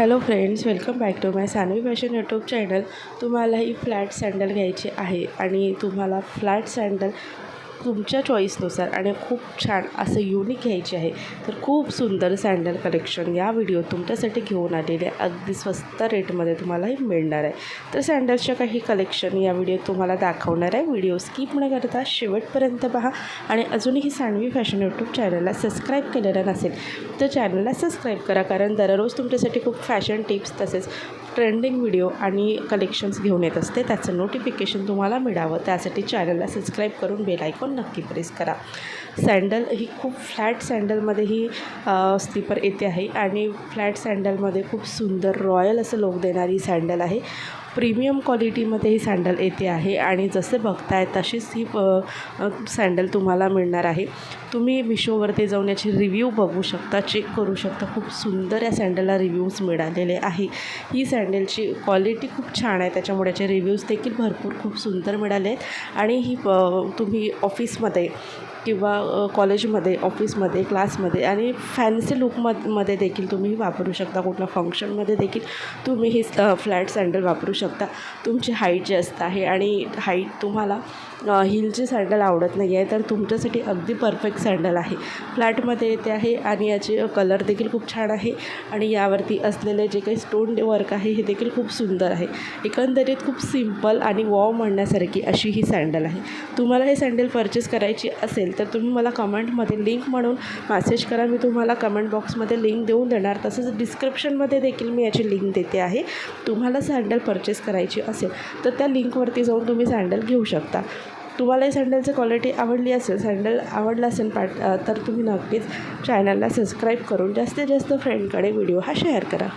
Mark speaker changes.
Speaker 1: Hello friends, welcome back to my Sanvi fashion YouTube channel. तुम्हाला ही flat sandal घ्यायची आहे आणि तुम्हाला फ्लॅट सँडल तुमच्या चॉईसनुसार आणि खूप छान असं युनिक घ्यायचे आहे, तर खूप सुंदर सँडल कलेक्शन या व्हिडिओ तुमच्यासाठी घेऊन आलेले अगदी स्वस्त रेटमध्ये तुम्हालाही मिळणार आहे. तर सँडल्सच्या काही कलेक्शन या व्हिडिओत तुम्हाला दाखवणार आहे. व्हिडिओ स्किप न करता शेवटपर्यंत पहा आणि अजूनही सानवी फॅशन यूट्यूब चॅनलला सबस्क्राईब केलेलं नसेल तर चॅनलला सबस्क्राईब करा, कारण दररोज तुमच्यासाठी खूप फॅशन टिप्स तसेच ट्रेंडिंग व्हिडिओ आणि कलेक्शन्स घेऊन येत असते. त्याचं नोटिफिकेशन तुम्हाला मिळावं त्यासाठी चॅनलला सबस्क्राईब करून बेल आयकॉन नक्की प्रेस करा. सँडल ही खूप फ्लॅट सँडलमध्ये ही स्लीपर येते आहे आणि फ्लॅट सँडलमध्ये खूप सुंदर रॉयल असं लुक देणारी सँडल आहे. प्रीमियम क्वालिटीमध्ये ही सँडल येते आहे आणि जसे बघताय तशीच ही सँडल तुम्हाला मिळणार आहे. तुम्ही मिशोवरती जाऊन याची रिव्ह्यू बघू शकता, चेक करू शकता. खूप सुंदर या सँडलला रिव्ह्यूज मिळालेले आहे. ही सँडलची क्वालिटी खूप छान आहे, त्याच्यामुळे याचे रिव्ह्यूज देखील भरपूर खूप सुंदर मिळाले आहेत. आणि ही तुम्ही ऑफिसमध्ये किंवा कॉलेजमध्ये, ऑफिसमध्ये, क्लासमध्ये आणि फॅन्सी लुकमध्ये देखील तुम्ही वापरू शकता. कुठल्या फंक्शनमध्ये देखील तुम्ही ही फ्लॅट सँडल वापरू शकता. तुमची हाईट जास्त आहे आणि हाईट तुम्हाला हिलची सँडल आवडत नाही आहे, तर तुमच्यासाठी अगदी परफेक्ट सँडल आहे. फ्लॅटमध्ये येते आहे आणि याचे कलर देखील खूप छान आहे आणि यावरती असलेले जे काही स्टोन वर्क आहे हे देखील खूप सुंदर आहे. एकंदरीत खूप सिम्पल आणि वॉव म्हणण्यासारखी अशी ही सँडल आहे. तुम्हाला हे सँडल परचेस करायची असेल तर तुम्ही मला कमेंटमध्ये लिंक म्हणून मेसेज करा. मी तुम्हाला कमेंट बॉक्समध्ये लिंक देऊन देणार. तसंच डिस्क्रिप्शनमध्ये देखील मी याची लिंक देते आहे. तुम्हाला सँडल परचेस करायची असेल तर त्या लिंकवरती जाऊन तुम्ही सँडल घेऊ शकता. तुम्हाला ही सँडलची क्वालिटी आवडली असेल, सँडल आवडला असेल तर तुम्ही नक्कीच चॅनलला सबस्क्राईब करून जास्तीत जास्त फ्रेंडकडे व्हिडिओ हा शेअर करा.